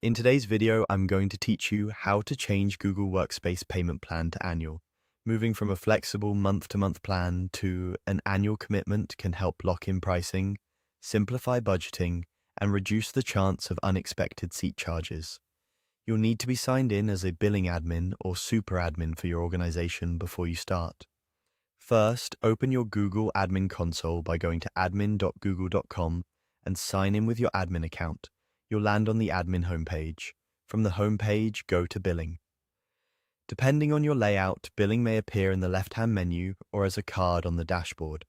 In today's video, I'm going to teach you how to change Google Workspace payment plan to annual. Moving from a flexible month-to-month plan to an annual commitment can help lock in pricing, simplify budgeting, and reduce the chance of unexpected seat charges. You'll need to be signed in as a billing admin or super admin for your organization before you start. First, open your Google admin console by going to admin.google.com and sign in with your admin account. You'll land on the admin homepage. From the homepage, go to billing. Depending on your layout, billing may appear in the left-hand menu or as a card on the dashboard.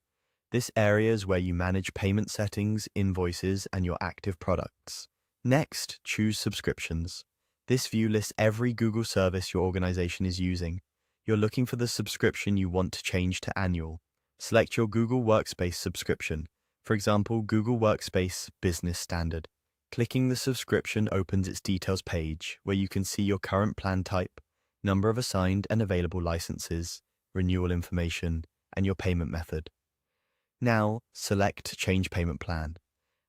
This area is where you manage payment settings, invoices, and your active products. Next, choose subscriptions. This view lists every Google service your organization is using. You're looking for the subscription you want to change to annual. Select your Google Workspace subscription, for example, Google Workspace Business Standard. Clicking the subscription opens its details page, where you can see your current plan type, number of assigned and available licenses, renewal information, and your payment method. Now, select Change Payment Plan.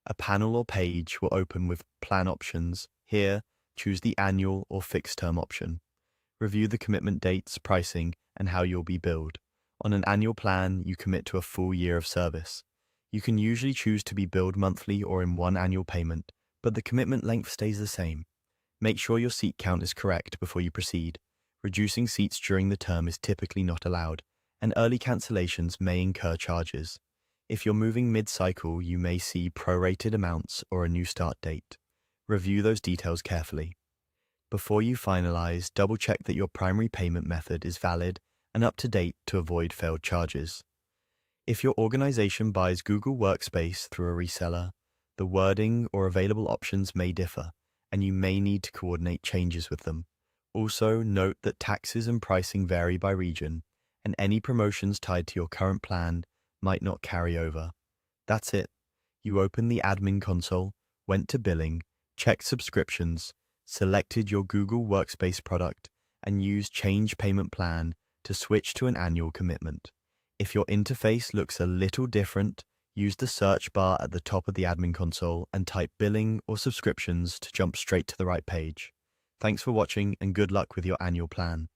A panel or page will open with plan options. Here, choose the annual or fixed term option. Review the commitment dates, pricing, and how you'll be billed. On an annual plan, you commit to a full year of service. You can usually choose to be billed monthly or in one annual payment, but the commitment length stays the same. Make sure your seat count is correct before you proceed. Reducing seats during the term is typically not allowed, and early cancellations may incur charges. If you're moving mid-cycle, you may see prorated amounts or a new start date. Review those details carefully. Before you finalize, double-check that your primary payment method is valid and up to date to avoid failed charges. If your organization buys Google Workspace through a reseller, the wording or available options may differ, and you may need to coordinate changes with them. Also, note that taxes and pricing vary by region, and any promotions tied to your current plan might not carry over. That's it. You opened the admin console, went to billing, checked subscriptions, selected your Google Workspace product, and used Change Payment Plan to switch to an annual commitment. If your interface looks a little different, use the search bar at the top of the admin console and type billing or subscriptions to jump straight to the right page. Thanks for watching and good luck with your annual plan.